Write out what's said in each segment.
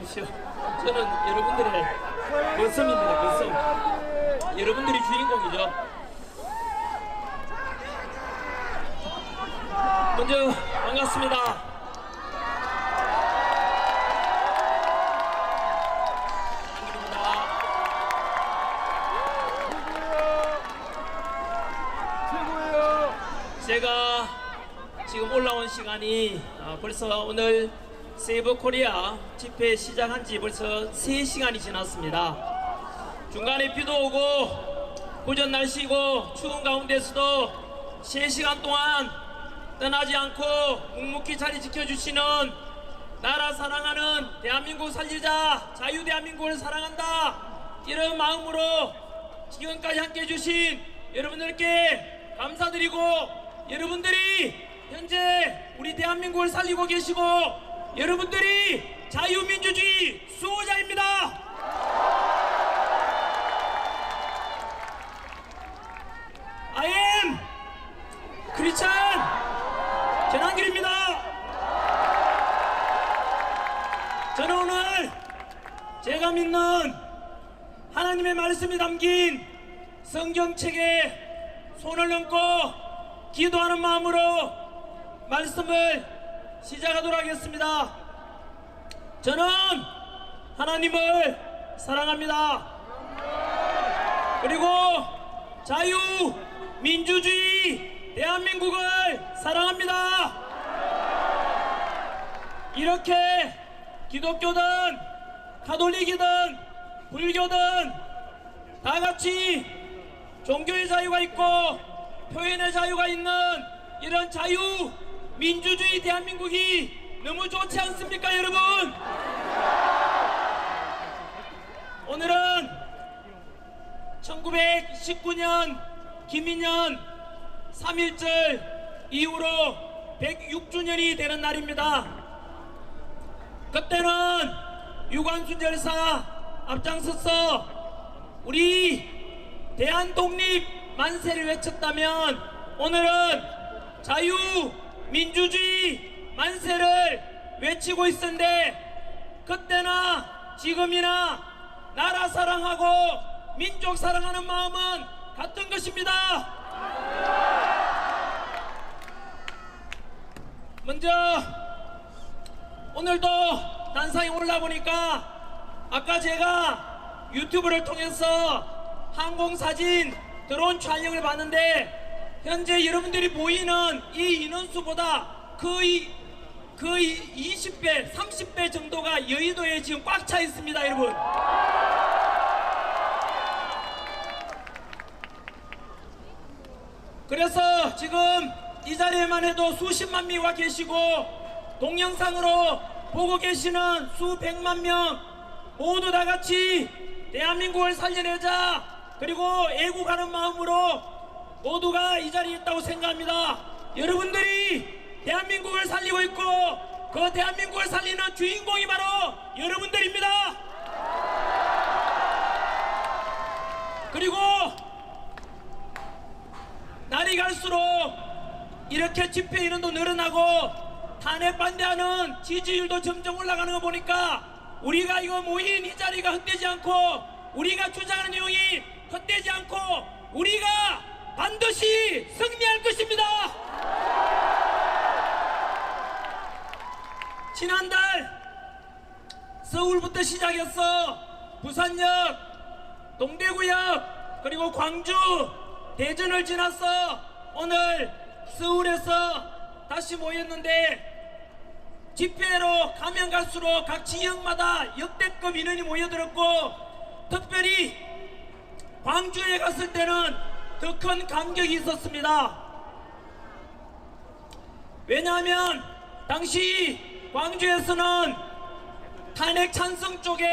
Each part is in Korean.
마십시오. 저는 여러분들의 거섬입니다. 거섬. 여러분들이 주인공이죠. 먼저 반갑습니다. 제가 지금 올라온 시간이 벌써 오늘 세이브 코리아 집회 시작한 지 벌써 3시간이 지났습니다. 중간에 비도 오고 구전 날씨고 추운 가운데서도 3시간 동안 떠나지 않고 묵묵히 자리 지켜주시는 나라 사랑하는 대한민국 살리자 자유 대한민국을 사랑한다 이런 마음으로 지금까지 함께 해주신 여러분들께 감사드리고, 여러분들이 현재 우리 대한민국을 살리고 계시고 여러분들이 자유민주주의 수호자입니다. I am 크리스찬 전한길입니다. 저는 오늘 제가 믿는 하나님의 말씀이 담긴 성경책에 손을 얹고 기도하는 마음으로 말씀을 시작하도록 하겠습니다. 저는 하나님을 사랑합니다. 그리고 자유, 민주주의, 대한민국을 사랑합니다. 이렇게 기독교든 가톨릭이든 불교든 다 같이 종교의 자유가 있고 표현의 자유가 있는 이런 자유, 민주주의 대한민국이 너무 좋지 않습니까, 여러분? 오늘은 1919년 김인년 3.1절 이후로 106주년이 되는 날입니다. 그때는 유관순 열사 앞장서서 우리 대한독립 만세를 외쳤다면 오늘은 자유, 민주주의 만세를 외치고 있었는데, 그때나 지금이나 나라 사랑하고 민족 사랑하는 마음은 같은 것입니다. 먼저 오늘도 단상에 올라보니까 아까 제가 유튜브를 통해서 항공사진 드론 촬영을 봤는데 현재 여러분들이 보이는 이 인원수보다 거의 20배, 30배 정도가 여의도에 지금 꽉 차 있습니다, 여러분. 그래서 지금 이 자리에만 해도 수십만 명이 와 계시고 동영상으로 보고 계시는 수백만 명 모두 다 같이 대한민국을 살려내자, 그리고 애국하는 마음으로 모두가 이 자리에 있다고 생각합니다. 여러분들이 대한민국을 살리고 있고 그 대한민국을 살리는 주인공이 바로 여러분들입니다. 그리고 날이 갈수록 이렇게 집회 인원도 늘어나고 탄핵 반대하는 지지율도 점점 올라가는 거 보니까 우리가 이거 모인 이 자리가 헛되지 않고 우리가 주장하는 내용이 헛되지 않고 우리가 반드시 승리할 것입니다. 지난달 서울부터 시작해서 부산역, 동대구역, 그리고 광주, 대전을 지나서 오늘 서울에서 다시 모였는데, 집회로 가면 갈수록 각 지역마다 역대급 인원이 모여들었고 특별히 광주에 갔을 때는 더 큰 감격이 있었습니다. 왜냐하면 당시 광주에서는 탄핵 찬성 쪽에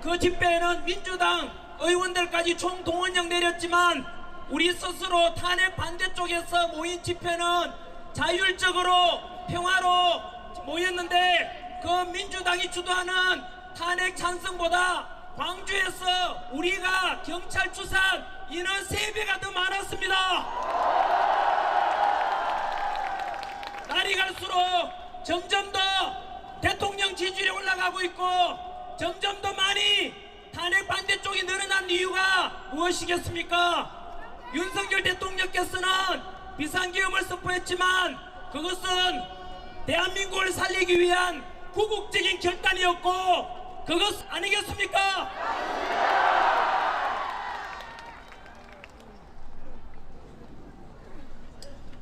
그 집회에는 민주당 의원들까지 총동원령 내렸지만 우리 스스로 탄핵 반대 쪽에서 모인 집회는 자율적으로 평화로 모였는데, 그 민주당이 주도하는 탄핵 찬성보다 광주에서 우리가 경찰 추산 인원 3배가 더 많았습니다. 날이 갈수록 점점 더 대통령 지지율이 올라 올라가고 있고 점점 더 많이 탄핵 반대 쪽이 늘어난 이유가 무엇이겠습니까? 윤석열 대통령께서는 비상계엄을 선포했지만 그것은 대한민국을 살리기 위한 구국적인 결단이었고 그것 아니겠습니까?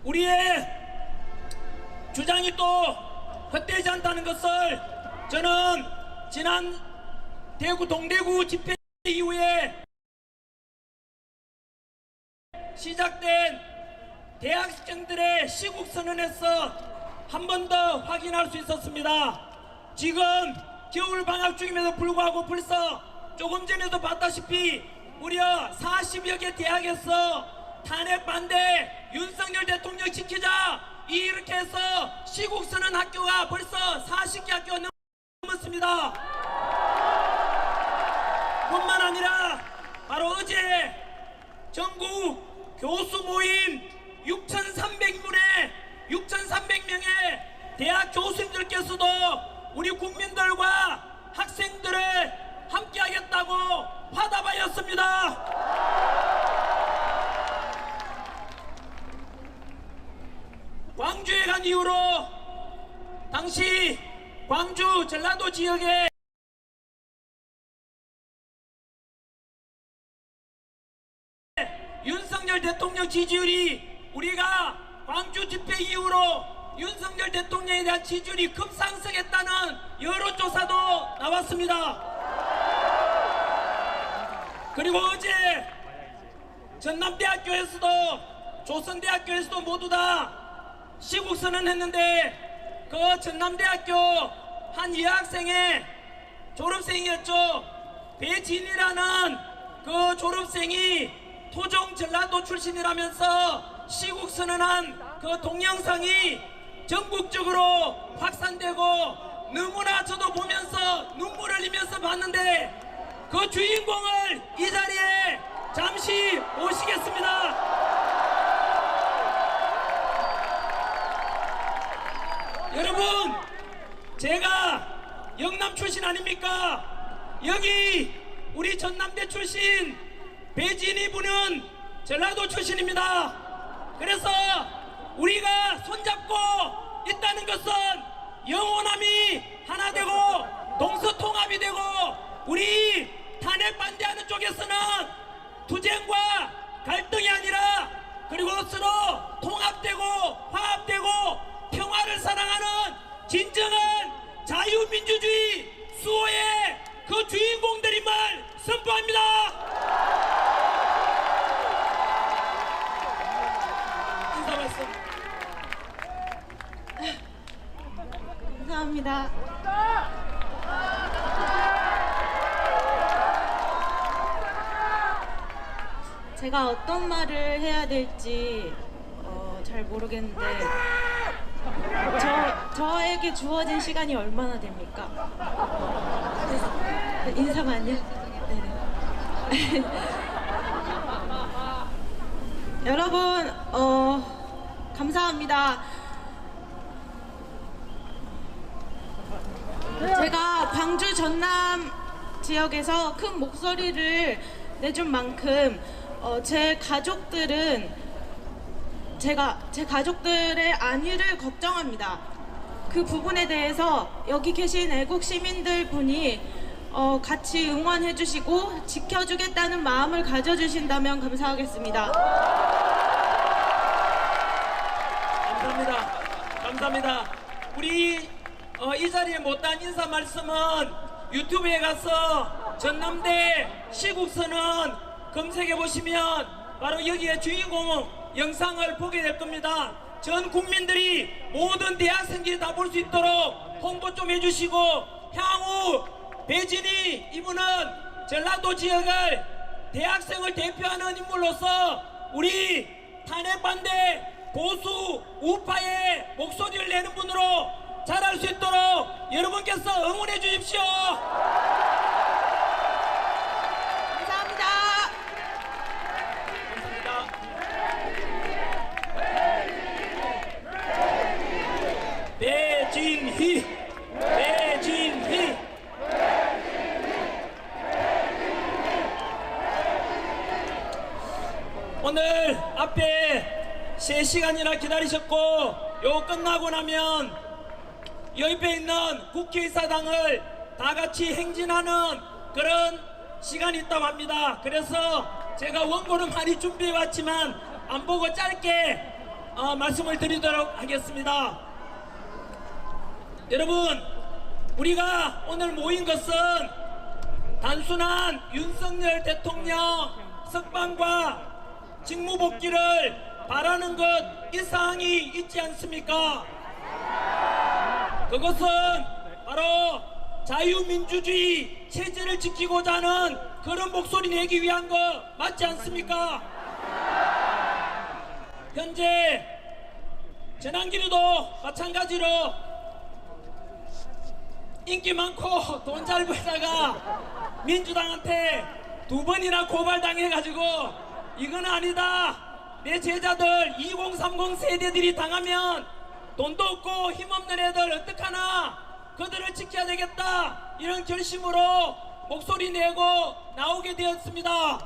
우리의 주장이 또 헛되지 않다는 것을 저는 지난 대구 동대구 집회 이후에 시작된 대학생들의 시국선언에서 한 번 더 확인할 수 있었습니다. 지금 겨울 방학 중임에도 불구하고 벌써 조금 전에도 봤다시피 무려 40여 개 대학에서 탄핵 반대 윤석열 대통령 지키자 이렇게 해서 시국선언 학교가 벌써 40개 학교가 넘었습니다. 뿐만 아니라 바로 어제 전국 교수 모임 6,300명의 대학 교수님들께서도 우리 국민들과 학생들을 함께하겠다고 화답하였습니다. 광주에 간 이후로 당시 광주 전라도 지역에 윤석열 대통령 지지율이 우리가 광주 집회 이후로 윤석열 대통령에 대한 지지율이 급상승했다는 여론조사도 나왔습니다. 그리고 어제 전남대학교에서도 조선대학교에서도 모두 다 시국선언 했는데 그 전남대학교 한 여학생의 졸업생이었죠. 배진이라는 그 졸업생이 토종 전라도 출신이라면서 시국선언한 그 동영상이 전국적으로 확산되고 너무나 저도 보면서 눈물을 흘리면서 봤는데 그 주인공을 이 자리에 잠시 모시겠습니다. 여러분, 제가 영남 출신 아닙니까? 여기 우리 전남대 출신 배진이 분은 전라도 출신입니다. 그래서 우리가 손잡고 있다는 것은 영원함이 하나 되고 동서통합이 되고 우리 탄핵 반대하는 쪽에서는 투쟁과 갈등이 아니라 그리고 서로 통합되고 화합되고 평화를 사랑하는 진정한 자유민주주의 수호의 그 주인공들임을 선포합니다. 인사 말씀. 감사합니다. 제가 어떤 말을 해야 될지 잘 모르겠는데 저에게 주어진 시간이 얼마나 됩니까? 인사만요? 네네. 여러분 감사합니다. 제가 광주 전남 지역에서 큰 목소리를 내준 만큼 제 가족들의 안위를 걱정합니다. 그 부분에 대해서 여기 계신 애국 시민들 분이 같이 응원해 주시고 지켜주겠다는 마음을 가져주신다면 감사하겠습니다. 감사합니다. 우리 이 자리에 못한 인사 말씀은 유튜브에 가서 전남대 시국선언 검색해 보시면 바로 여기에 주인공 영상을 보게 될 겁니다. 전 국민들이 모든 대학생들이 다 볼 수 있도록 홍보 좀 해주시고 향후 배진이 이분은 전라도 지역을 대학생을 대표하는 인물로서 우리 탄핵 반대 보수 우파의 목소리를 내는 분으로 자랄 수 있도록 여러분께서 응원해 주십시오. 감사합니다. 배진희 앞에 3시간이나 기다리셨고 요 끝나고 나면 옆에 있는 국회의사당을 다 같이 행진하는 그런 시간이 있다고 합니다. 그래서 제가 원고는 많이 준비해 왔지만 안 보고 짧게 말씀을 드리도록 하겠습니다. 여러분, 우리가 오늘 모인 것은 단순한 윤석열 대통령 석방과 직무복귀를 바라는 것 이상이 있지 않습니까? 그것은 바로 자유민주주의 체제를 지키고자 하는 그런 목소리 내기 위한 거 맞지 않습니까? 현재 전환기류도 마찬가지로 인기 많고 돈 잘 벌다가 민주당한테 2번이나 고발당해가지고 이건 아니다, 내 제자들 2030 세대들이 당하면 돈도 없고 힘없는 애들 어떡하나, 그들을 지켜야 되겠다, 이런 결심으로 목소리 내고 나오게 되었습니다.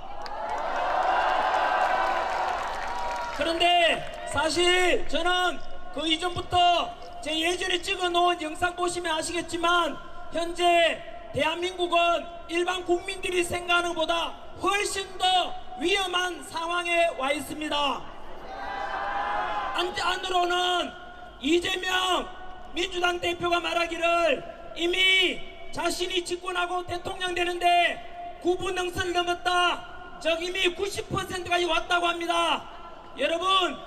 그런데 사실 저는 그 이전부터 제 예전에 찍어놓은 영상 보시면 아시겠지만 현재 대한민국은 일반 국민들이 생각하는 것보다 훨씬 더 위험한 상황에 와 있습니다. 안으로는 이재명 민주당 대표가 말하기를 이미 자신이 집권하고 대통령 되는데 9분 능선을 넘었다, 저 이미 90%까지 왔다고 합니다. 여러분,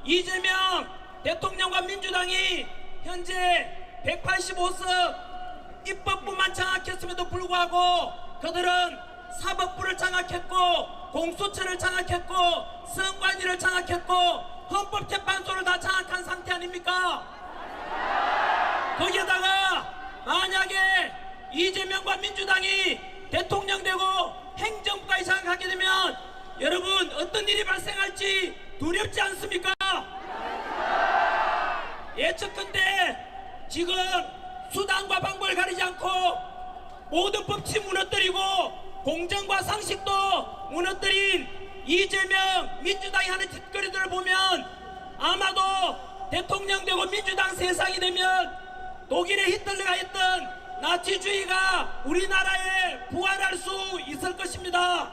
이재명 대통령과 민주당이 현재 185석 입법부만 장악했음에도 불구하고 그들은 사법부를 장악했고 공수처를 장악했고 선관위를 장악했고 헌법재판소를 다 장악한 상태 아닙니까? 거기에다가 만약에 이재명과 민주당이 대통령 되고 행정부까지 장악하게 되면 여러분 어떤 일이 발생할지 두렵지 않습니까? 예측컨대 지금 수단과 방법을 가리지 않고 모든 법칙 무너뜨리고 공정과 상식도 무너뜨린 이재명 민주당이 하는 짓거리들을 보면 아마도 대통령 되고 민주당 세상이 되면 독일의 히틀러가 했던 나치주의가 우리나라에 부활할 수 있을 것입니다.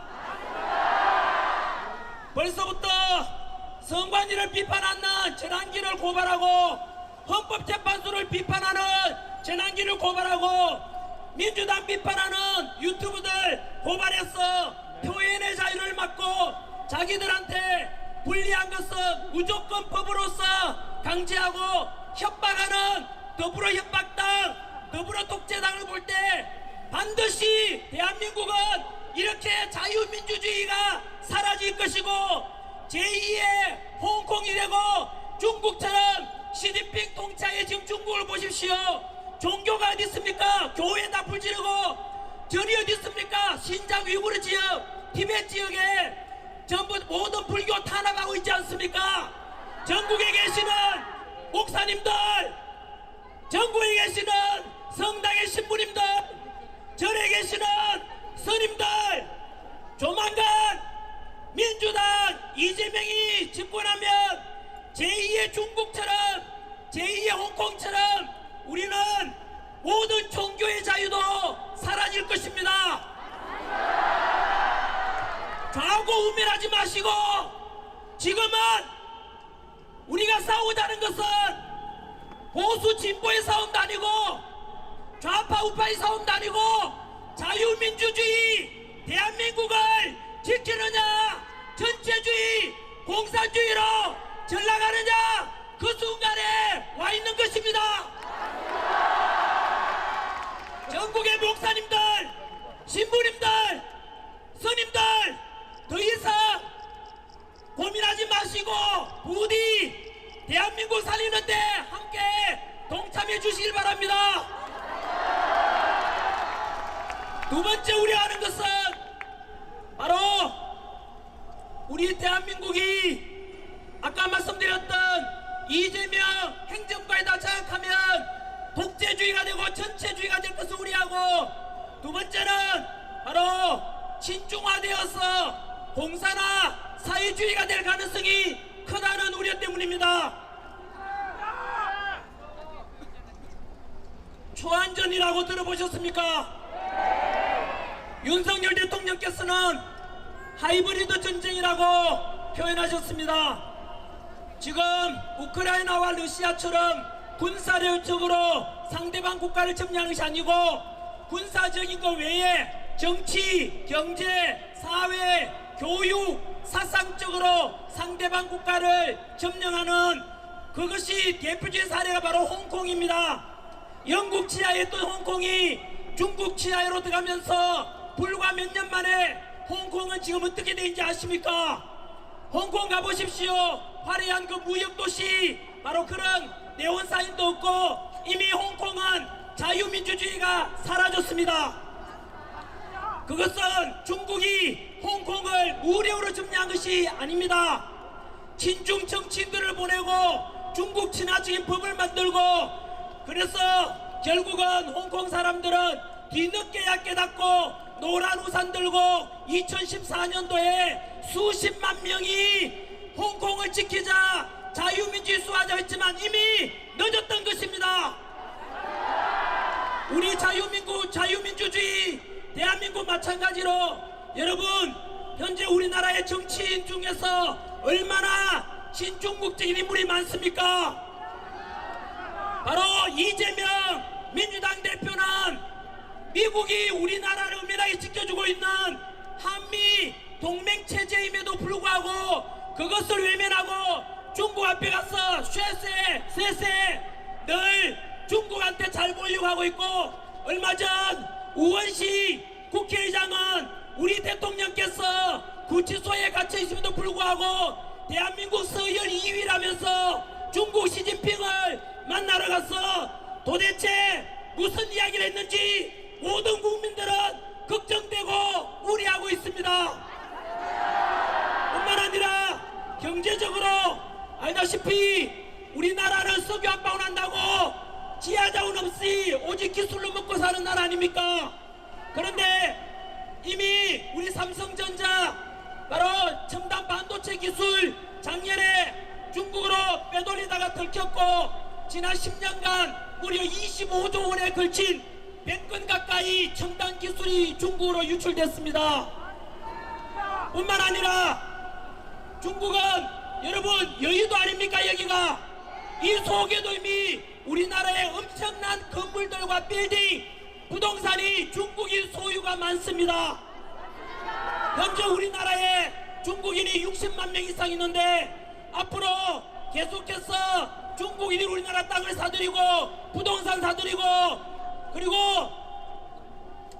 벌써부터 선관위를 비판하는 전환기를 고발하고 헌법재판소를 비판하는 전환기를 고발하고 민주당 비판하는 유튜브들 고발해서 표현의 자유를 막고 자기들한테 불리한 것은 무조건 법으로서 강제하고 협박하는 더불어 협박당, 더불어 독재당을 볼 때 반드시 대한민국은 이렇게 자유민주주의가 사라질 것이고 제2의 홍콩이 되고 중국처럼 시진핑 통치하에 지금 중국을 보십시오. 종교가 어디 있습니까? 교회에다 불 지르고 절이 어디 있습니까? 신장 위구르 지역, 티베트 지역에 전부 모든 불교 탄압하고 있지 않습니까? 전국에 계시는 목사님들, 전국에 계시는 성당의 신부님들, 절에 계시는 스님들, 조만간 민주당 이재명이 집권하면 제2의 중국처럼 제2의 홍콩처럼 우리는 모든 종교의 자유도 사라질 것입니다. 좌고 우면하지 마시고 지금은 우리가 싸우자는 것은 보수 진보의 싸움도 아니고 좌파 우파의 싸움도 아니고 자유민주주의 대한민국을 지키느냐 전체주의 공산주의로 전락하느냐 그 순간에 와 있는 것입니다. 전국의 목사님들, 신부님들, 스님들 더 이상 고민하지 마시고 부디 대한민국 살리는데 함께 동참해 주시길 바랍니다. 두 번째 우려하는 것은 바로 우리 대한민국이 아까 말씀드렸던 이재명 행정부에다 장악하면 독재주의가 되고 전체주의가 될 것을 우려하고, 두 번째는 바로 친중화되어서 공사나 사회주의가 될 가능성이 크다는 우려 때문입니다. 초안전이라고 들어보셨습니까? 윤석열 대통령께서는 하이브리드 전쟁이라고 표현하셨습니다. 지금 우크라이나와 러시아처럼 군사력적으로 상대방 국가를 점령하는 것이 아니고 군사적인 것 외에 정치, 경제, 사회, 교육, 사상적으로 상대방 국가를 점령하는 그것이 대표적인 사례가 바로 홍콩입니다. 영국 치하에 있던 홍콩이 중국 치하로 들어가면서 불과 몇 년 만에 홍콩은 지금 어떻게 되는지 아십니까? 홍콩 가보십시오. 화려한 그 무역도시 바로 그런 네온사인도 없고 이미 홍콩은 자유민주주의가 사라졌습니다. 그것은 중국이 홍콩을 무력으로 점령한 것이 아닙니다. 친중 정치인들을 보내고 중국 친화적인 법을 만들고 그래서 결국은 홍콩 사람들은 뒤늦게야 깨닫고 노란 우산 들고 2014년도에 수십만 명이 홍콩을 지키자 자유민주주의 수호하자 했지만 이미 늦었던 것입니다. 우리 자유민주주의 대한민국 마찬가지로 여러분 현재 우리나라의 정치인 중에서 얼마나 친중국적인 인물이 많습니까? 바로 이재명 민주당 대표는 미국이 우리나라를 은밀하게 지켜주고 있는 한미 동맹체제임에도 불구하고 그것을 외면하고 중국 앞에 가서 쇠세 늘 중국한테 잘 보이려고 하고 있고 얼마 전 우원식 국회의장은 우리 대통령께서 구치소에 갇혀 있음에도 불구하고 대한민국 서열 2위라면서 중국 시진핑을 만나러 가서 도대체 무슨 이야기를 했는지 모든 국민들은 걱정되고 우려하고 있습니다. 뿐만 아니라 경제적으로 알다시피 우리나라는 석유 압박을 한다고 지하자원 없이 오직 기술로 먹고 사는 나라 아닙니까? 그런데 이미 우리 삼성전자 바로 첨단 반도체 기술 작년에 중국으로 빼돌리다가 들켰고 지난 10년간 무려 25조 원에 걸친 100건 가까이 첨단 기술이 중국으로 유출됐습니다. 뿐만 아니라 중국은 여러분 여의도 아닙니까? 여기가 이 속에도 이미 우리나라의 엄청난 건물들과 빌딩 부동산이 중국인 소유가 많습니다. 현재 우리나라에 중국인이 60만 명 이상 있는데 앞으로 계속해서 중국인이 우리나라 땅을 사들이고 부동산 사들이고 그리고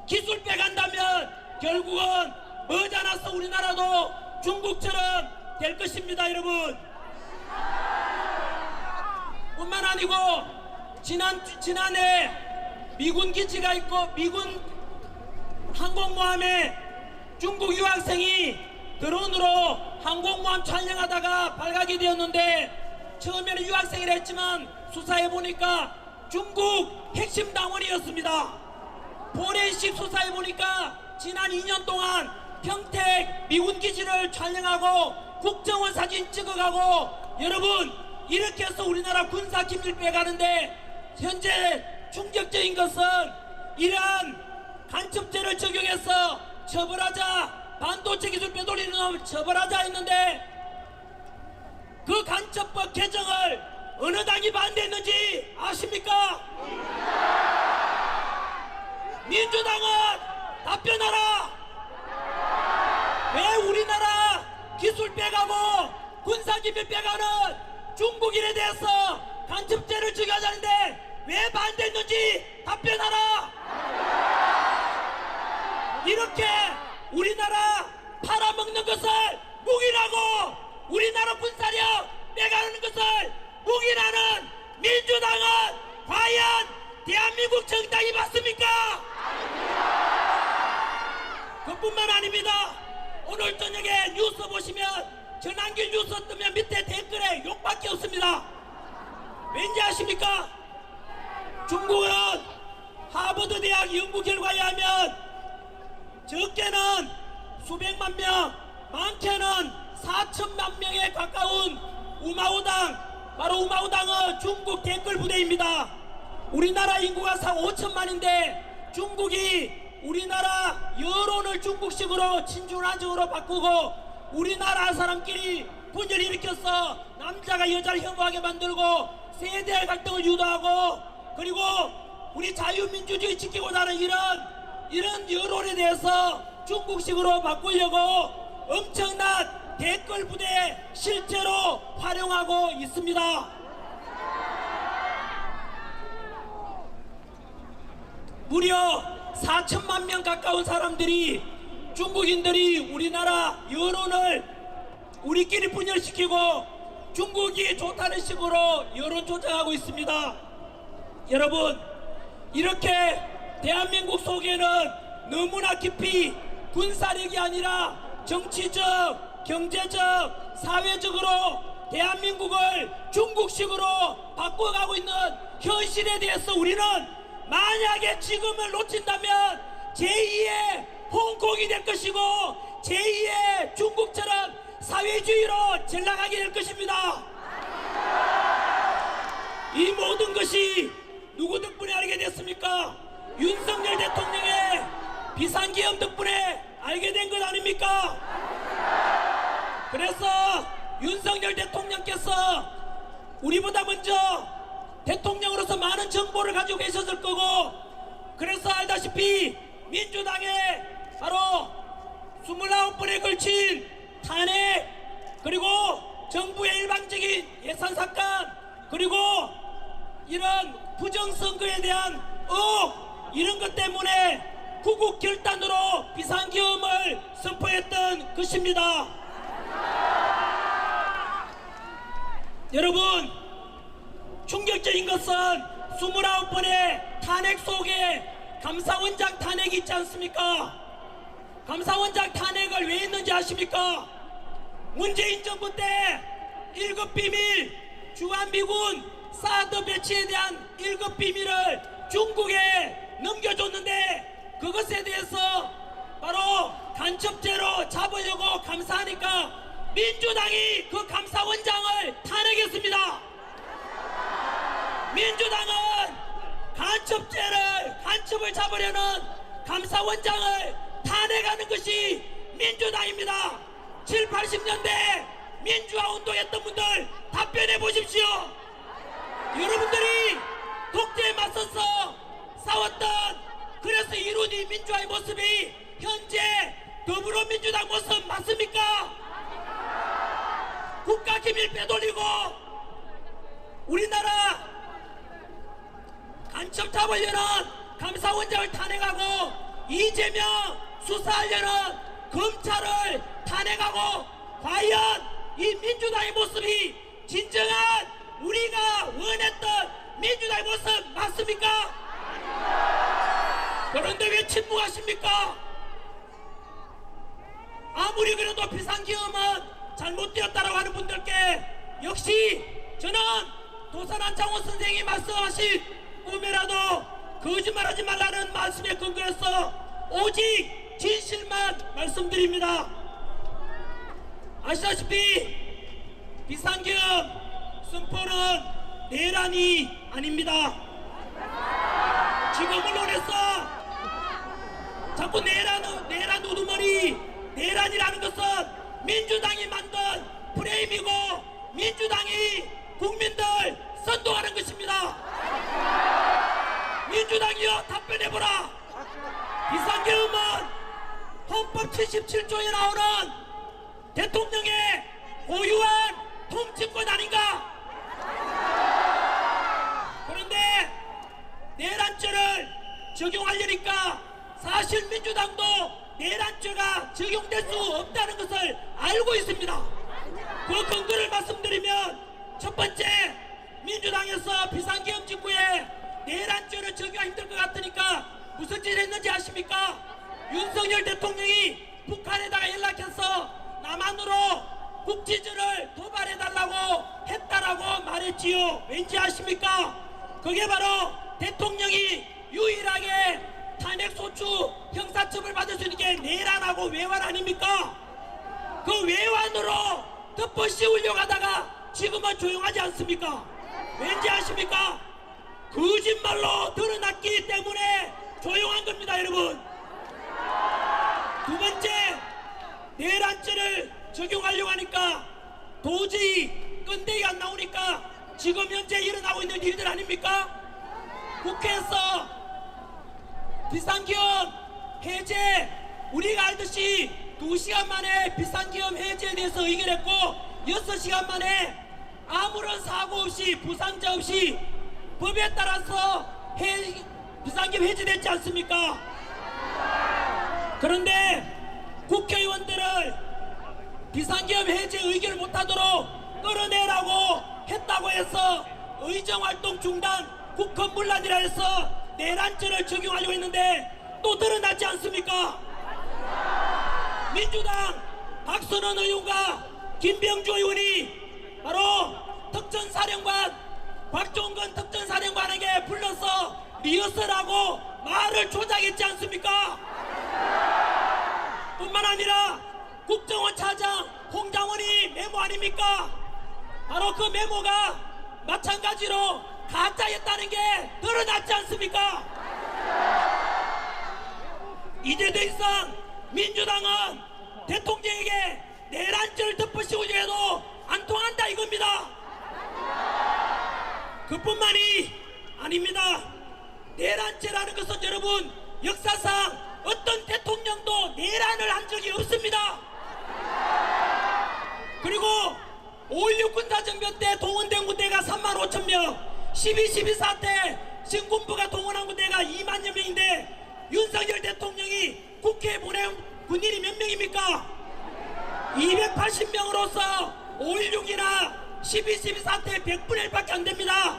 기술 빼간다면 결국은 머지않아서 우리나라도 중국처럼 될 것입니다. 여러분 뿐만 아니고 지난해 미군 기지가 있고 미군 항공모함에 중국 유학생이 드론으로 항공모함 촬영하다가 발각이 되었는데 처음에는 유학생이라 했지만 수사해보니까 중국 핵심 당원이었습니다. 포렌식 수사해보니까 지난 2년 동안 평택 미군 기지를 촬영하고 국정원 사진 찍어가고 여러분 이렇게 해서 우리나라 군사 기밀 빼가는데 현재 충격적인 것은 이러한 간첩죄를 적용해서 처벌하자 반도체 기술 빼돌리는 놈을 처벌하자 했는데 그 간첩법 개정을 어느 당이 반대했는지 아십니까? 민주당은 답변하라. 왜 우리나라 기술 빼가고 군사기밀 빼가는 중국인에 대해서 간첩죄를 적용하자는데 왜 반대했는지 답변하라. 이렇게 우리나라 팔아먹는 것을 묵인하고 우리나라 군사력 빼가는 것을 묵인하는 민주당은 과연 대한민국 정당이 맞습니까? 그뿐만 아닙니다. 오늘 저녁에 뉴스 보시면 전환길 뉴스 뜨면 밑에 댓글에 욕밖에 없습니다. 왠지 아십니까? 중국은 하버드 대학 연구 결과에 의하면 적게는 수백만 명, 많게는 4천만 명에 가까운 우마오당, 바로 우마오당은 중국 댓글 부대입니다. 우리나라 인구가 5천만인데 중국이 우리나라 여론을 중국식으로 친중한적으로 바꾸고 우리나라 사람끼리 분열을 일으켜서 남자가 여자를 혐오하게 만들고 세대 갈등을 유도하고 그리고 우리 자유민주주의 지키고자 하는 이런 여론에 대해서 중국식으로 바꾸려고 엄청난 댓글 부대 실제로 활용하고 있습니다. 무려 4천만 명 가까운 사람들이 중국인들이 우리나라 여론을 우리끼리 분열시키고 중국이 좋다는 식으로 여론 조작하고 있습니다. 여러분, 이렇게 대한민국 속에는 너무나 깊이 군사력이 아니라 정치적, 경제적, 사회적으로 대한민국을 중국식으로 바꿔가고 있는 현실에 대해서 우리는 만약에 지금을 놓친다면 제2의 홍콩이 될 것이고 제2의 중국처럼 사회주의로 전락하게 될 것입니다. 이 모든 것이 누구 덕분에 알게 됐습니까? 윤석열 대통령의 비상계엄 덕분에 알게 된 것 아닙니까? 그래서 윤석열 대통령께서 우리보다 먼저 대통령으로서 많은 정보를 가지고 계셨을 거고, 그래서 알다시피 민주당의 바로 29번에 걸친 탄핵, 그리고 정부의 일방적인 예산 삭감, 그리고 이런 부정선거에 대한 의혹, 이런 것 때문에 구국 결단으로 비상계엄을 선포했던 것입니다. 여러분, 충격적인 것은 29번의 탄핵 속에 감사원장 탄핵이 있지 않습니까? 감사원장 탄핵을 왜 했는지 아십니까? 문재인 정부 때 1급 비밀, 주한미군 사드 배치에 대한 1급 비밀을 중국에 넘겨줬는데 그것에 대해서 바로 간첩죄로 잡으려고 감사하니까 민주당이 그 감사원장을 탄핵했습니다. 민주당은 간첩을 잡으려는 감사원장을 탄핵하는 것이 민주당입니다. 7, 80년대 민주화 운동했던 분들 답변해 보십시오. 여러분들이 독재에 맞서서 싸웠던, 그래서 이룬 이 민주화의 모습이 현재 더불어민주당 모습 맞습니까? 국가기밀 빼돌리고 우리나라 간첩 잡으려는 감사원장을 탄핵하고 이재명 수사하려는 검찰을 탄핵하고, 과연 이 민주당의 모습이 진정한 우리가 원했던 민주당의 모습 맞습니까? 그런데 왜 침묵하십니까? 아무리 그래도 비상계엄은 잘못되었다라고 하는 분들께 역시 저는 도산한 장호 선생이 말씀하신 꿈에라도 거짓말하지 말라는 말씀에 근거해서 오직 진실만 말씀드립니다. 아시다시피 비상계엄 선포는 내란이 아닙니다. 지금 언론에서 자꾸 내란 우두머리, 내란이라는 것은 민주당이 만든 프레임이고 민주당이 국민들 선동하는 것입니다. 민주당이여 답변해보라. 비상계엄은 헌법 77조에 나오는 대통령의 고유한 통치권 아닌가? 그런데 내란죄를 적용하려니까 사실 민주당도 내란죄가 적용될 수 없다는 것을 알고 있습니다. 그 근거를 말씀드리면, 첫 번째, 민주당에서 비상계엄 직후에 내란죄를 적용하기 힘들 것 같으니까 무슨 짓을 했는지 아십니까? 윤석열 대통령이 북한에다가 연락해서 남한으로 국지전을 도발해달라고 했다라고 말했지요. 왠지 아십니까? 그게 바로 대통령이 유일하게 탄핵소추 형사처벌 받을 수 있는 게 내란하고 외환 아닙니까? 그 외환으로 덮어 씌우려고 하다가 지금은 조용하지 않습니까? 왠지 아십니까? 거짓말로 드러났기 때문에 조용한 겁니다, 여러분. 두 번째, 내란죄를 적용하려고 하니까 도저히 끈데기가 안 나오니까 지금 현재 일어나고 있는 일들 아닙니까? 국회에서 비상계엄 해제, 우리가 알듯이 2시간 만에 비상계엄 해제에 대해서 의결했고 6시간 만에 아무런 사고 없이 부상자 없이 법에 따라서 비상계엄 해제됐지 않습니까? 그런데 국회의원들을 비상계엄 해제 의결을 못하도록 끌어내라고 했다고 해서 의정활동 중단, 국헌문란이라 해서 내란죄를 적용하려고 했는데 또 드러났지 않습니까? 민주당 박선원 의원과 김병주 의원이 바로 특전사령관 박종건 특전사령관에게 불러서 리허설하고 말을 조작했지 않습니까? 뿐만 아니라 국정원 차장 홍장원이 메모 아닙니까? 바로 그 메모가 마찬가지로 가짜였다는 게 드러났지 않습니까? 이제 더 이상 민주당은 대통령에게 내란죄를 덮으시고자 해도 안 통한다 이겁니다. 그뿐만이 아닙니다. 내란죄라는 것은 여러분 역사상 어떤 대통령도 내란을 한 적이 없습니다. 그리고 5.16 군사정변 때 동원된 군대가 35,000명, 12.12 사태 신군부가 동원한 군대가 2만여 명인데 윤석열 대통령이 국회에 보낸 군인이 몇 명입니까? 280명으로서 5.16이나 12.12 사태 100분의 1밖에 안 됩니다.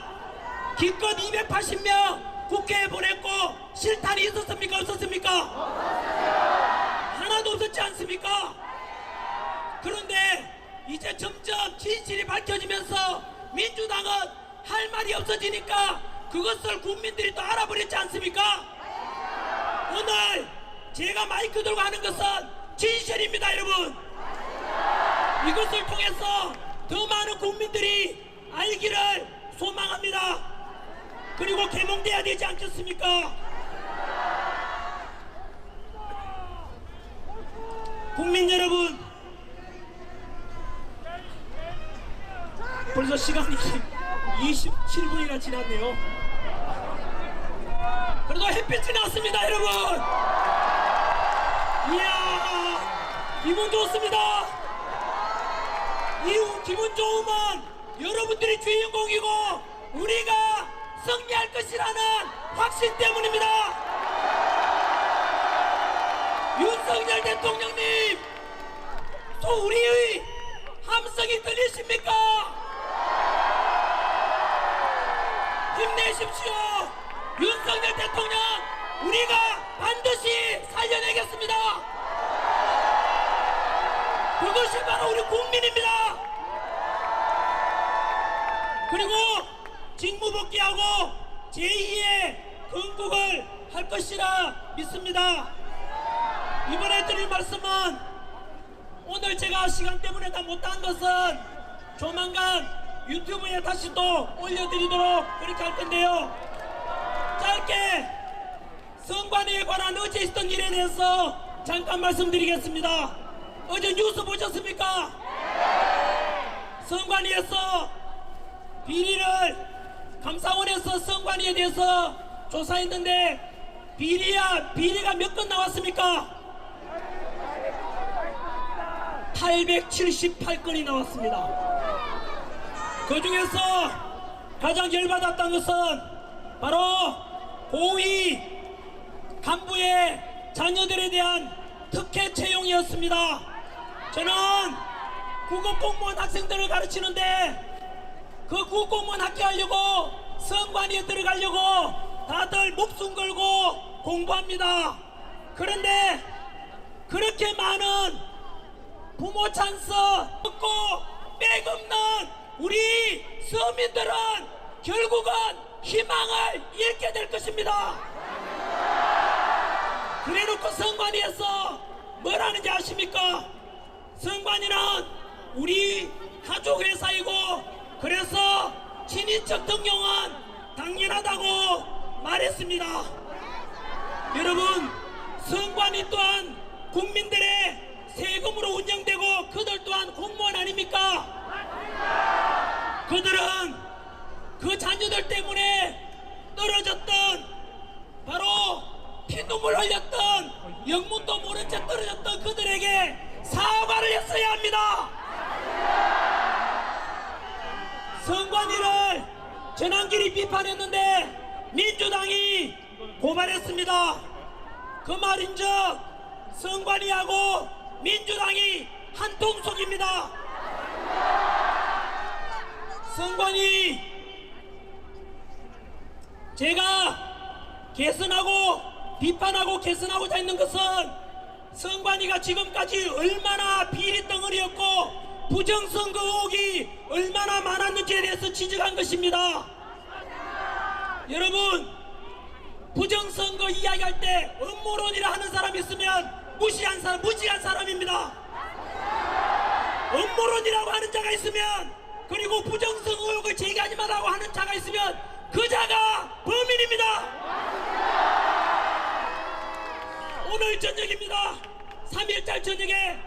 기껏 280명 국회에 보냈고 실탄이 있었습니까? 없었습니까? 하나도 없었지 않습니까? 그런데 이제 점점 진실이 밝혀지면서 민주당은 할 말이 없어지니까 그것을 국민들이 또 알아버렸지 않습니까? 오늘 제가 마이크 들고 하는 것은 진실입니다, 여러분. 이것을 통해서 더 많은 국민들이 알기를 소망합니다. 그리고 개몽돼야 되지 않겠습니까? 국민 여러분, 벌써 시간이 27분이나 지났네요. 그래도 햇빛이 났습니다, 여러분. 이야, 기분 좋습니다. 이 기분 좋으면 여러분들이 주인공이고 우리가 승리할 것이라는 확신 때문입니다. 윤석열 대통령님, 또 우리의 함성이 들리십니까? 힘내십시오. 윤석열 대통령, 우리가 반드시 살려내겠습니다. 그것이 바로 우리 국민입니다. 그리고 직무복귀하고 제2의 건국을 할 것이라 믿습니다. 이번에 드릴 말씀은 오늘 제가 시간 때문에 다 못한 것은 조만간 유튜브에 다시 또 올려드리도록 그렇게 할 텐데요. 짧게 선관위에 관한 어제 있었던 일에 대해서 잠깐 말씀드리겠습니다. 어제 뉴스 보셨습니까? 선관위에서 비리를 감사원에서 선관위에 대해서 조사했는데 비리가 몇 건 나왔습니까? 878건이 나왔습니다. 그 중에서 가장 열받았던 것은 바로 고위 간부의 자녀들에 대한 특혜 채용이었습니다. 저는 국어공무원 학생들을 가르치는데 그 국공무원 합격하려고 선관위에 들어가려고 다들 목숨 걸고 공부합니다. 그런데 그렇게 많은 부모 찬스 없고 빼없는 우리 서민들은 결국은 희망을 잃게 될 것입니다. 그래놓고 선관위에서 뭘 하는지 아십니까? 성관이는 우리 가족 회사이고 그래서 친인척 등용은 당연하다고 말했습니다. 여러분, 성관이 또한 국민들의 세금으로 운영되고 그들 또한 공무원 아닙니까? 그들은 그 자녀들 때문에 떨어졌던, 바로 피눈물 흘렸던, 영문도 모른 채 떨어졌던 그들에게 사과를 했어야 합니다. 성관이를 전환길이 비판했는데 민주당이 고발했습니다. 그 말인즉 성관이하고 민주당이 한 통속입니다. 성관이 제가 개선하고 비판하고 개선하고자 했는 것은 성관이가 지금까지 얼마나 비리 덩어리였고 부정선거 의혹이 얼마나 많았는지에 대해서 지적한 것입니다. 여러분, 부정선거 이야기할 때 음모론이라 하는 사람이 있으면 무시한 사람입니다. 음모론이라고 하는 자가 있으면, 그리고 부정선거 의혹을 제기하지 말라고 하는 자가 있으면 그 자가 범인입니다. 오늘 저녁입니다. 3일달 저녁에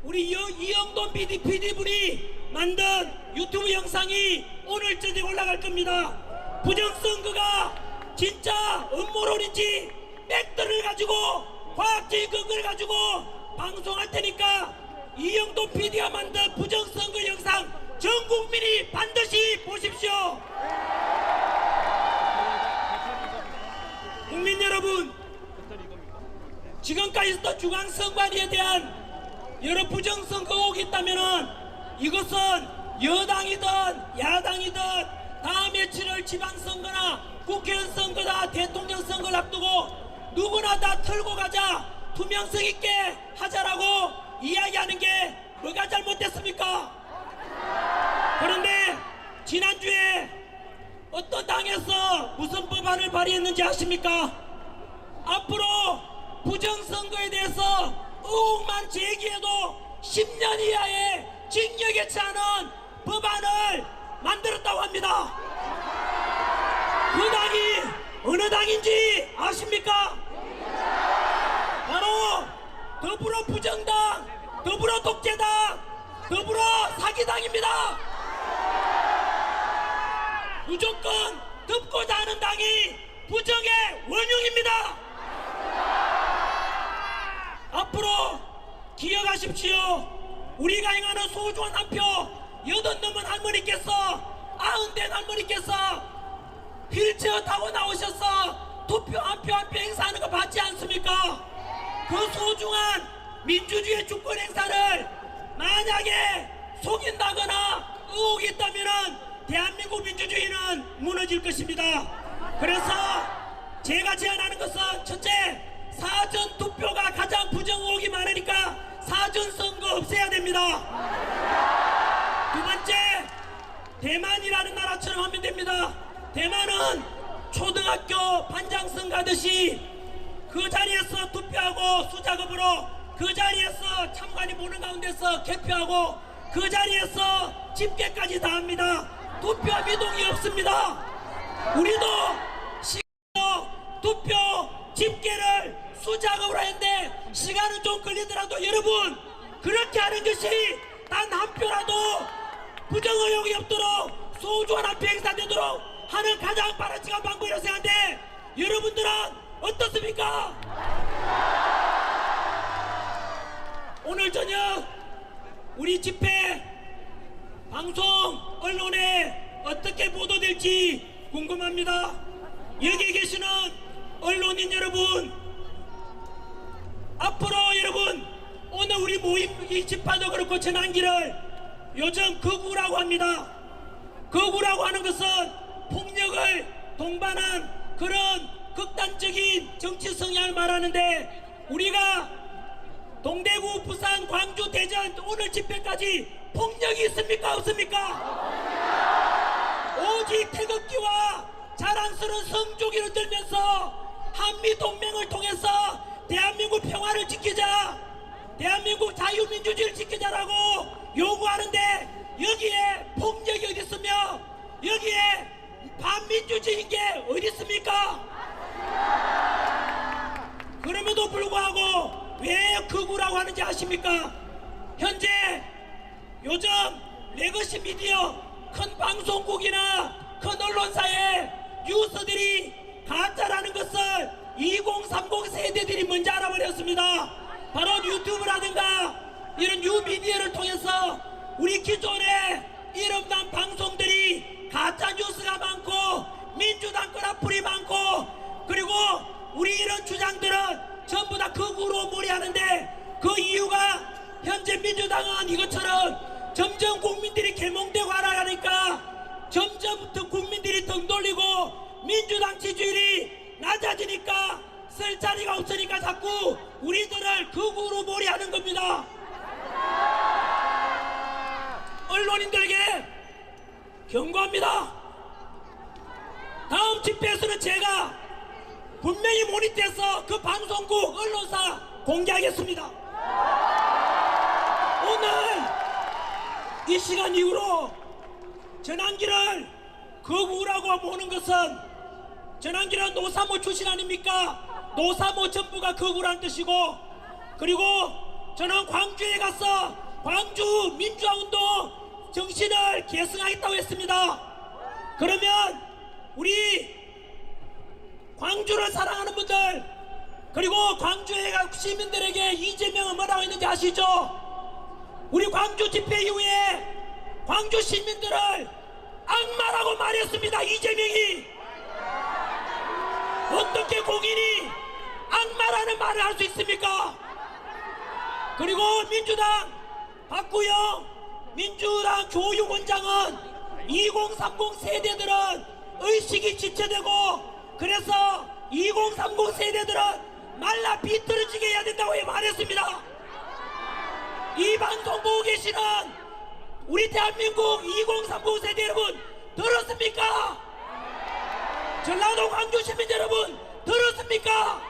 우리 이영돈 PD분이 만든 유튜브 영상이 오늘 저녁에 올라갈 겁니다. 부정선거가 진짜 음모론인지 팩트를 가지고 과학적인 근거를 가지고 방송할 테니까 이영돈 PD가 만든 부정선거 영상 전 국민이 반드시 보십시오. 국민 여러분, 지금까지 있었던 중앙선관위에 대한 여러 부정선거 의혹이 있다면은 이것은 여당이든 야당이든 다음에 치를 지방선거나 국회의원 선거다 대통령 선거를 앞두고 누구나 다 털고 가자, 투명성 있게 하자라고 이야기하는 게 뭐가 잘못됐습니까? 그런데 지난주에 어떤 당에서 무슨 법안을 발의했는지 아십니까? 앞으로 부정선거에 대해서 의혹만 제기해도 10년 이하의 징역에 처하는 법안을 만들었다고 합니다. 그 당이 어느 당인지 아십니까? 바로 더불어 부정당, 더불어 독재당, 더불어 사기당입니다. 무조건 덮고자 하는 당이 부정의 원흉입니다. 앞으로 기억하십시오. 우리가 행하는 소중한 한 표, 80 넘은 할머니께서, 90된 할머니께서 휠체어 타고 나오셔서 투표 한 표 한 표 행사하는 거 봤지 않습니까? 그 소중한 민주주의 주권 행사를 만약에 속인다거나 의혹이 있다면 대한민국 민주주의는 무너질 것입니다. 그래서 제가 제안하는 것은 첫째, 사전 투표가 가장 부정 의혹이 많으니까 사전 선거 없애야 됩니다. 두 번째, 대만이라는 나라처럼 하면 됩니다. 대만은 초등학교 반장선 가듯이 그 자리에서 투표하고 수작업으로, 그 자리에서 참관이 보는 가운데서 개표하고, 그 자리에서 집계까지 다 합니다. 투표 미동이 없습니다. 우리도 투표 집계를 수작업으로 했는데 시간은 좀 걸리더라도 여러분, 그렇게 하는 것이 단 한 표라도 부정 의혹이 없도록 소중한 한 표 행사되도록 하는 가장 바람직한 방법이라고 생각하는데 여러분들은 어떻습니까? 오늘 저녁 우리 집회 방송 언론에 어떻게 보도될지 궁금합니다. 여기 계시는 언론인 여러분, 앞으로 여러분 오늘 우리 모임 이 집회도 그렇고 전환기를 요즘 극우라고 합니다. 극우라고 하는 것은 폭력을 동반한 그런 극단적인 정치 성향을 말하는데, 우리가 동대구, 부산, 광주, 대전 오늘 집회까지 폭력이 있습니까? 없습니까? 오직 태극기와 자랑스러운 성조기를 들면서 한미동맹을 통해서 대한민국 평화를 지키자, 대한민국 자유민주주의를 지키자라고 요구하는데 여기에 폭력이 어디 있으며 여기에 반민주주의인 게 어디 있습니까? 그럼에도 불구하고 왜 극우라고 하는지 아십니까? 현재 요즘 레거시 미디어 큰 방송국이나 큰 언론사의 뉴스들이 가짜라는 것을 2030 세대들이 먼저 알아버렸습니다. 바로 유튜브라든가 이런 뉴미디어를 통해서 우리 기존의 이름난 방송들이 가짜 뉴스가 많고 민주당 끄라풀이 많고 그리고 우리 이런 주장들은 전부 다 극우로 몰이하는데 그 이유가 현재 민주당은 이것처럼 점점 국민들이 계몽되고 알아가니까 점점 더 국민들이 등 돌리고 민주당 지지율이 낮아지니까 쓸 자리가 없으니까 자꾸 우리들을 극우로 몰이하는 겁니다. 언론인들에게 경고합니다. 다음 집회에서는 제가 분명히 모니터해서 그 방송국 언론사 공개하겠습니다. 오늘 이 시간 이후로 전환기를 극우라고 보는 것은 전환기는 노사모 출신 아닙니까? 노사모 전부가 극우란 뜻이고 그리고 저는 광주에 가서 광주 민주화운동 정신을 계승하겠다고 했습니다. 그러면 우리 광주를 사랑하는 분들 그리고 광주의 시민들에게 이재명은 뭐라고 했는지 아시죠? 우리 광주 집회 이후에 광주 시민들을 악마라고 말했습니다. 이재명이 어떻게 공인이 악마라는 말을 할 수 있습니까? 그리고 민주당 박구영 민주당 교육원장은 2030 세대들은 의식이 지체되고 그래서 2030 세대들은 말라 비틀어지게 해야 된다고 말했습니다. 이 방송 보고 계시는 우리 대한민국 2030 세대 여러분 들었습니까? 전라도 광주 시민 여러분 들었습니까?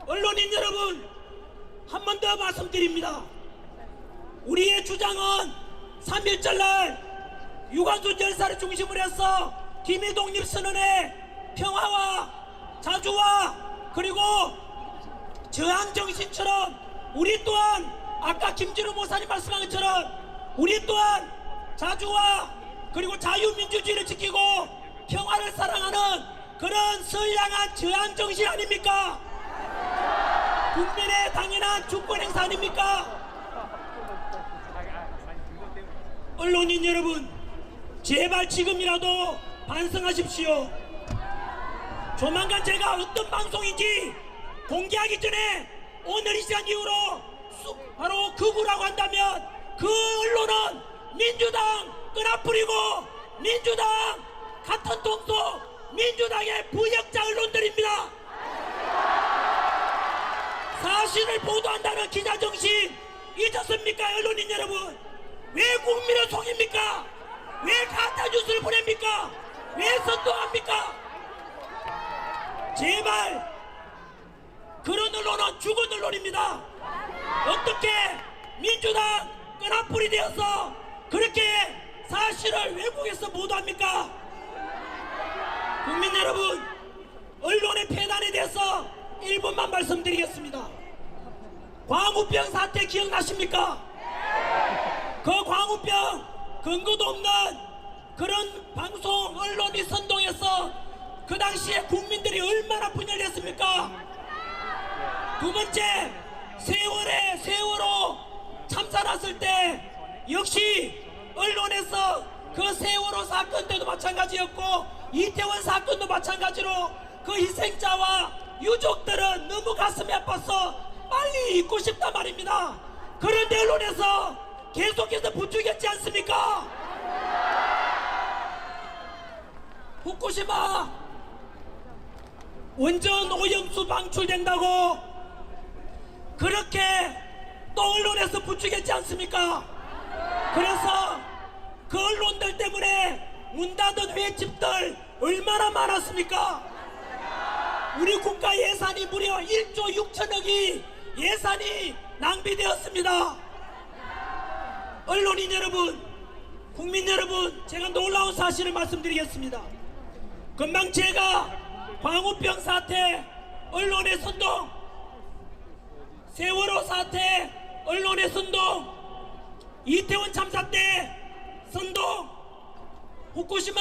언론인 여러분 한 번 더 말씀드립니다. 우리의 주장은 3.1절날 유관순 열사를 중심으로 해서 김해독립선언의 평화와 자주와 그리고 저항정신처럼 우리 또한 아까 김진우 목사님 말씀한 것처럼 우리 또한 자주와 그리고 자유민주주의를 지키고 평화를 사랑하는 그런 선량한 저항정신 아닙니까? 국민의 당연한 주권행사 아닙니까? 언론인 여러분 제발 지금이라도 반성하십시오. 조만간 제가 어떤 방송인지 공개하기 전에 오늘 이 시간 이후로 바로 극우라고 한다면 그 언론은 민주당 끈앞풀이고 민주당 같은 동서 민주당의 부역자 언론들입니다. 사실을 보도한다는 기자정신 잊었습니까? 언론인 여러분 왜 국민을 속입니까? 왜 가짜뉴스를 보냅니까? 왜 선동합니까? 제발 그런 언론은 죽은 언론입니다. 어떻게 민주당 끈앞풀이 되어서 그렇게 사실을 왜곡해서 보도합니까? 국민 여러분 언론의 폐단에 대해서 1분만 말씀드리겠습니다. 광우병 사태 기억나십니까? 그 광우병 근거도 없는 그런 방송 언론이 선동해서 그 당시에 국민들이 얼마나 분열했습니까? 두 번째 세월호 참사 났을 때 역시 언론에서 그 세월호 사건 때도 마찬가지였고 이태원 사건도 마찬가지로 그 희생자와 유족들은 너무 가슴이 아파서 빨리 잊고 싶단 말입니다. 그런데 언론에서 계속해서 부추겼지 않습니까? 후쿠시마 원전 오염수 방출된다고 그렇게 또 언론에서 부추겼지 않습니까? 그래서 그 언론들 때문에 문 닫은 횟집들 얼마나 많았습니까? 우리 국가 예산이 무려 1조 6천억이 예산이 낭비되었습니다. 언론인 여러분, 국민 여러분, 제가 놀라운 사실을 말씀드리겠습니다. 금방 제가 광우병 사태 언론의 선동, 세월호 사태 언론의 선동, 이태원 참사 때 선동, 후쿠시마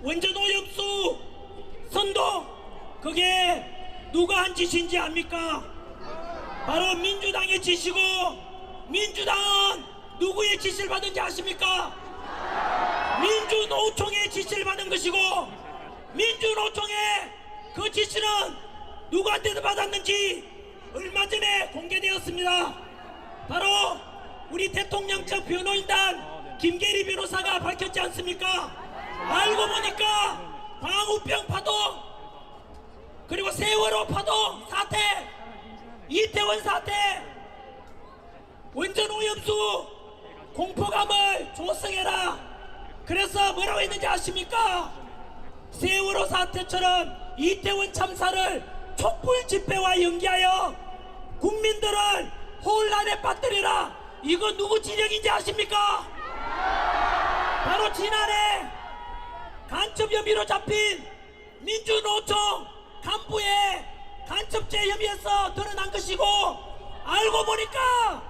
원전 오염수 선동, 그게 누가 한 짓인지 압니까? 바로 민주당의 짓이고, 민주당은 누구의 지시를 받은지 아십니까? 민주노총의 지시를 받은 것이고, 민주노총의 그 지시는 누구한테서 받았는지 얼마 전에 공개되었습니다. 바로 우리 대통령 측 변호인단 김계리 변호사가 밝혔지 않습니까? 알고 보니까 광우병 파동, 그리고 세월호 파동 사태, 이태원 사태, 원전 오염수 공포감을 조성해라. 그래서 뭐라고 했는지 아십니까? 세월호 사태처럼 이태원 참사를 촛불 집회와 연기하여 국민들을 혼란에 빠뜨리라. 이거 누구 지령인지 아십니까? 바로 지난해 간첩 혐의로 잡힌 민주노총 간부의 간첩죄 혐의에서 드러난 것이고, 알고 보니까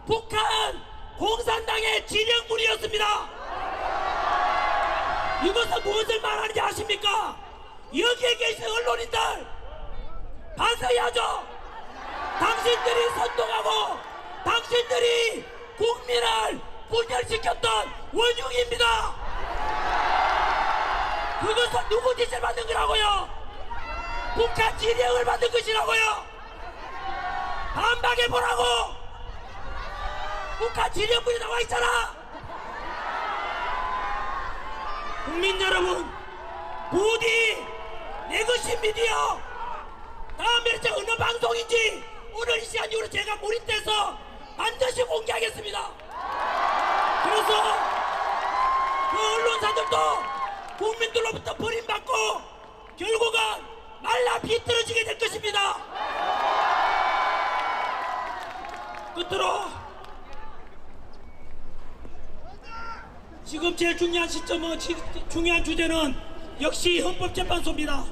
북한 공산당의 지령물이었습니다. 이것은 무엇을 말하는지 아십니까? 여기에 계신 언론인들 반성해야죠. 당신들이 선동하고 당신들이 국민을 분열시켰던 원흉입니다. 그것은 누구 짓을 받은 거라고요? 북한 지령을 받은 것이라고요. 반박해보라고. 북한 지령문이 나와 있잖아. 국민 여러분, 부디 내것이 미디어, 다음에 제가 어느 방송인지 오늘 이 시간 이후로 제가 몰입돼서 반드시 공개하겠습니다. 그래서 그 언론사들도 국민들로부터 버림받고 결국은 말라 비틀어지게 될 것입니다. 끝으로 지금 제일 중요한 시점은, 중요한 주제는 역시 헌법재판소입니다.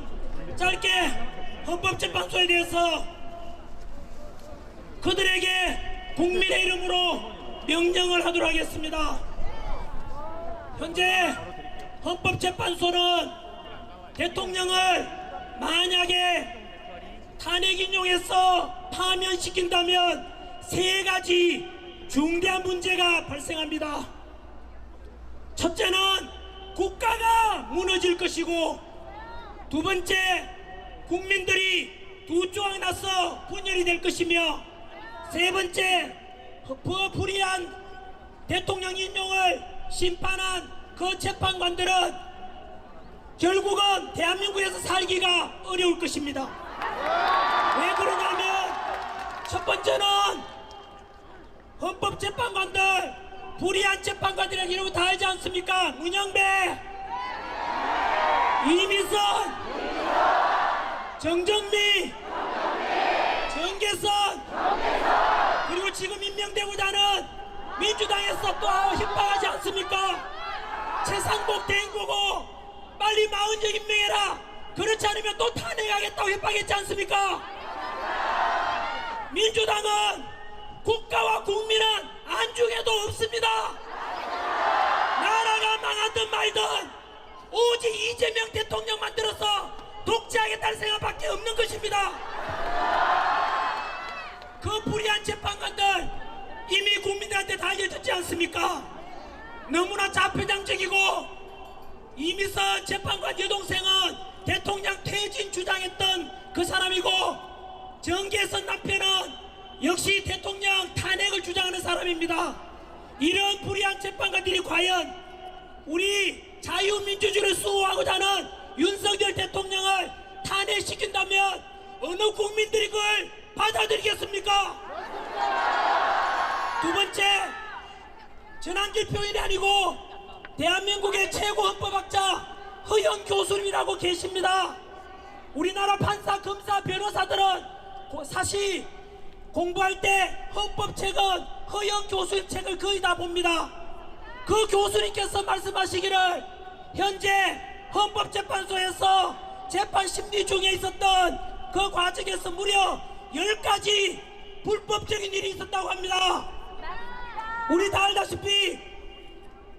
짧게 헌법재판소에 대해서 그들에게 국민의 이름으로 명령을 하도록 하겠습니다. 현재 헌법재판소는 대통령을 만약에 탄핵 인용해서 파면시킨다면 세 가지 중대한 문제가 발생합니다. 첫째는 국가가 무너질 것이고, 두 번째 국민들이 두 조각 나서 분열이 될 것이며, 세 번째 불이한 대통령 인용을 심판한 그 재판관들은 결국은 대한민국에서 살기가 어려울 것입니다. 왜 그러냐면, 첫 번째는 헌법재판관들, 불의한 재판관들이라는 이름을 다 알지 않습니까? 문영배, 이미선, 정정미, 정계선, 그리고 지금 임명되고자 하는 민주당에서 또 협박하지 않습니까? 최상복 대행보고 빨리 마흔정 임명해라. 그렇지 않으면 또 탄핵하겠다고 협박했지 않습니까? 민주당은 국가와 국민은 안중에도 없습니다. 나라가 망하든 말든 오직 이재명 대통령 만들어서 독재하겠다는 생각밖에 없는 것입니다. 그 불의한 재판관들 이미 국민들한테 다 알려졌지 않습니까? 너무나 자표장적이고, 이미선 재판관 여동생은 대통령 퇴진 주장했던 그 사람이고, 정계선 남편은 역시 대통령 탄핵을 주장하는 사람입니다. 이런 불의한 재판관들이 과연 우리 자유민주주의를 수호하고자 하는 윤석열 대통령을 탄핵시킨다면 어느 국민들이 그걸 받아들이겠습니까? 두 번째, 전한길 표현이 아니고 대한민국의 최고 헌법학자 허영 교수님이라고 계십니다. 우리나라 판사, 검사, 변호사들은 사실 공부할 때 헌법책은 허영 교수님 책을 거의 다 봅니다. 그 교수님께서 말씀하시기를 현재 헌법재판소에서 재판 심리 중에 있었던 그 과정에서 무려 10가지 불법적인 일이 있었다고 합니다. 우리 다 알다시피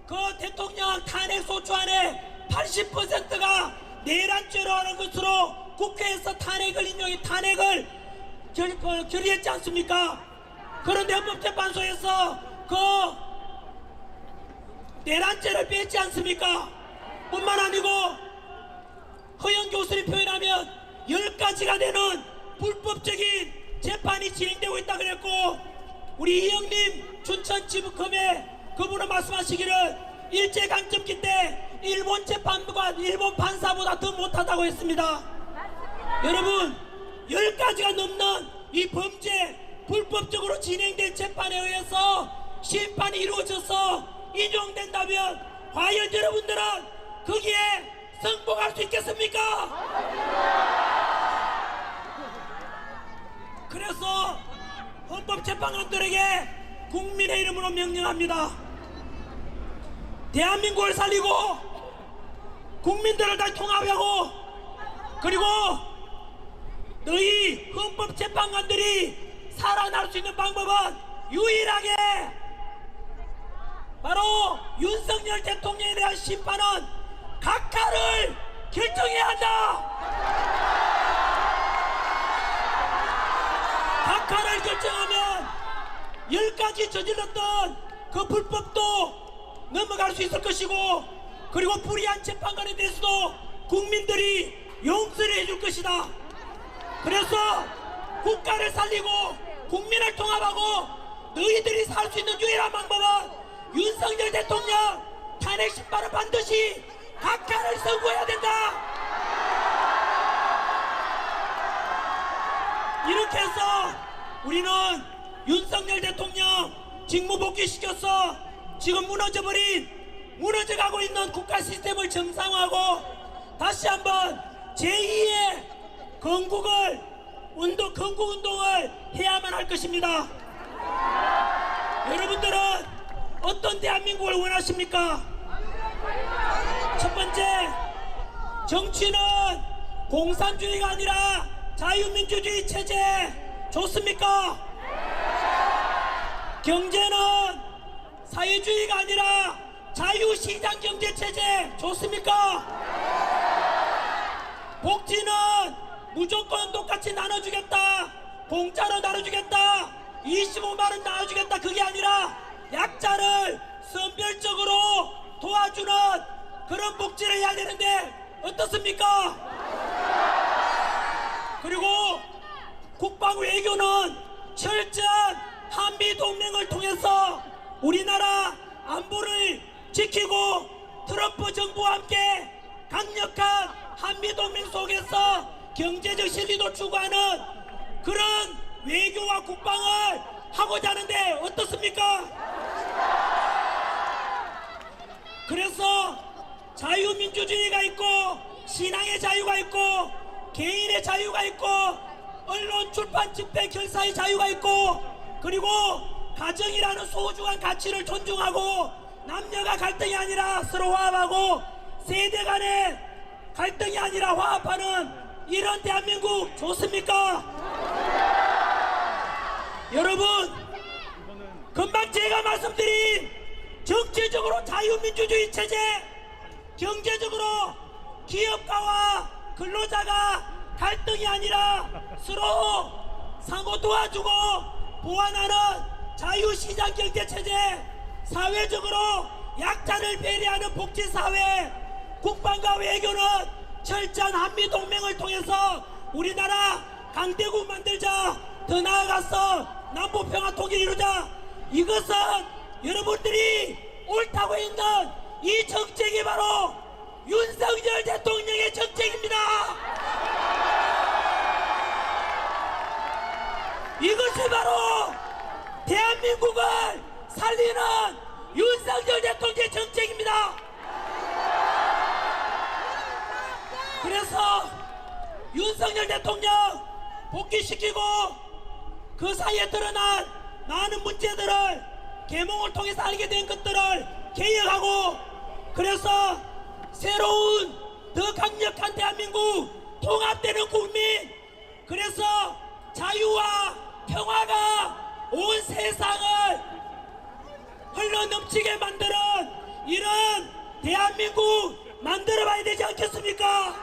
그 대통령 탄핵 소추안의 80%가 내란죄로 하는 것으로 국회에서 탄핵을 결의했지 않습니까? 그런데 헌법재판소에서 그 내란죄를 뺐지 않습니까? 뿐만 아니고 허영 교수님 표현하면 10가지가 되는 불법적인 재판이 진행되고 있다 그랬고, 우리 이영림 춘천지법검의 그분은 말씀하시기를 일제강점기 때 일본 재판부관, 일본 판사보다 더 못하다고 했습니다. 여러분, 10가지가 넘는 이 범죄, 불법적으로 진행된 재판에 의해서 심판이 이루어져서 인용된다면 과연 여러분들은 거기에 승복할 수 있겠습니까? 그래서 헌법재판관들에게 국민의 이름으로 명령합니다. 대한민국을 살리고 국민들을 다 통합하고, 그리고 너희 헌법재판관들이 살아날 수 있는 방법은 유일하게 바로 윤석열 대통령에 대한 심판은 각하를 결정해야 한다. 각하를 결정하면 10가지 저질렀던 그 불법도 넘어갈 수 있을 것이고, 그리고 불의한 재판관에 대해서도 국민들이 용서를 해줄 것이다. 그래서 국가를 살리고 국민을 통합하고 너희들이 살 수 있는 유일한 방법은 윤석열 대통령 탄핵 심판은 반드시 각하를 선고해야 된다. 이렇게 해서 우리는 윤석열 대통령 직무복귀시켜서 지금 무너져가고 있는 국가 시스템을 정상화하고 다시 한번 제2의 건국운동을 해야만 할 것입니다. 여러분들은 어떤 대한민국을 원하십니까? 첫 번째, 정치는 공산주의가 아니라 자유민주주의 체제 좋습니까? 경제는 사회주의가 아니라 자유시장 경제 체제 좋습니까? 복지는 무조건 똑같이 나눠주겠다, 공짜로 나눠주겠다, 25만원 나눠주겠다, 그게 아니라 약자를 선별적으로 도와주는 그런 복지를 해야 되는데 어떻습니까? 그리고 국방 외교는 철저한 한미동맹을 통해서 우리나라 안보를 지키고 트럼프 정부와 함께 강력한 한미동맹 속에서 경제적 실리도 추구하는 그런 외교와 국방을 하고자 하는데 어떻습니까? 그래서 자유민주주의가 있고 신앙의 자유가 있고 개인의 자유가 있고 언론 출판 집회 결사의 자유가 있고, 그리고 가정이라는 소중한 가치를 존중하고 남녀가 갈등이 아니라 서로 화합하고 세대 간의 갈등이 아니라 화합하는 이런 대한민국 좋습니까? 여러분, 금방 제가 말씀드린 정치적으로 자유민주주의 체제, 경제적으로 기업가와 근로자가 갈등이 아니라 서로 상호 도와주고 보완하는 자유시장 경제체제, 사회적으로 약자를 배려하는 복지사회, 국방과 외교는 철저한 한미동맹을 통해서 우리나라 강대국 만들자, 더 나아가서 남북평화 통일 이루자. 이것은 여러분들이 옳다고 있는 이 정책이 바로 윤석열 대통령의 정책입니다. 이것이 바로 대한민국을 살리는 윤석열 대통령의 정책입니다. 그래서 윤석열 대통령 복귀시키고 그 사이에 드러난 많은 문제들을 계몽을 통해서 알게 된 것들을 개혁하고 그래서 새로운 더 강력한 대한민국 통합되는 국민 그래서 자유와 평화가 온 세상을 흘러넘치게 만드는 이런 대한민국 만들어봐야 되지 않겠습니까?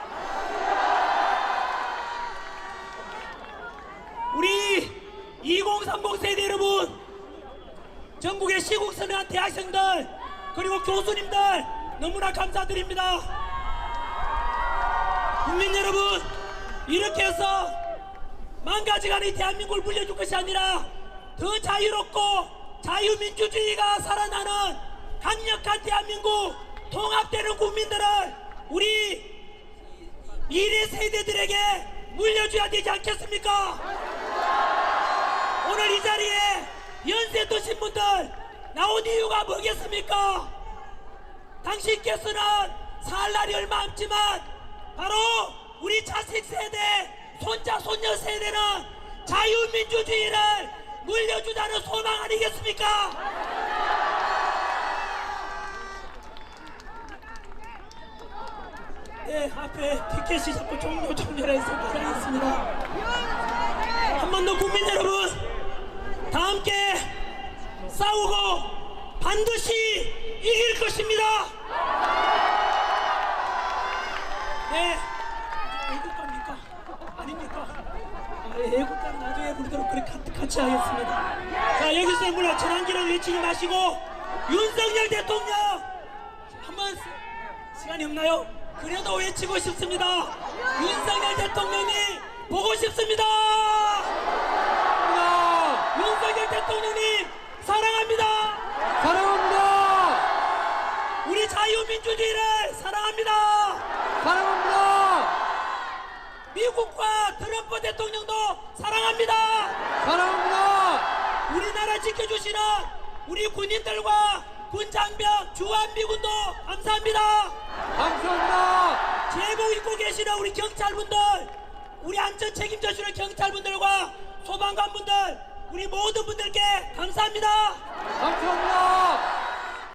우리 2030 세대 여러분 전국의 시국선언한 대학생들 그리고 교수님들 너무나 감사드립니다. 국민 여러분 이렇게 해서 망가져가는 이 대한민국을 물려줄 것이 아니라 더 자유롭고 자유민주주의가 살아나는 강력한 대한민국 통합되는 국민들을 우리 미래 세대들에게 물려줘야 되지 않겠습니까? 오늘 이 자리에 연세 드신 분들 나온 이유가 뭐겠습니까? 당신께서는 살 날이 얼마 남지만 바로 우리 자식 세대 손자 손녀 세대는 자유민주주의를 물려주자는 소망 아니겠습니까? 네, 앞에 티켓이 자꾸 종료해서 기다리겠습니다. 한 번 더 국민 여러분 다 함께 싸우고 반드시 이길 것입니다. 네, 애국가입니까? 아닙니까? 애국가는 나중에 부르도록 그렇게 같이 하겠습니다. 자, 여기서 물론 전환기를 외치지 마시고 윤석열 대통령 한번 시간이 없나요? 그래도 외치고 싶습니다. 윤석열 대통령이 보고 싶습니다. 윤석열 대통령님 사랑합니다. 사랑합니다. 우리 자유민주주의를 사랑합니다. 사랑합니다. 미국과 트럼프 대통령도 사랑합니다. 사랑합니다. 우리나라 지켜주시는 우리 군인들과 군장병 주한미군도 감사합니다. 감사합니다. 제복 입고 계시는 우리 경찰분들 우리 안전 책임져 주는 경찰분들과 소방관분들 우리 모든 분들께 감사합니다. 감사합니다.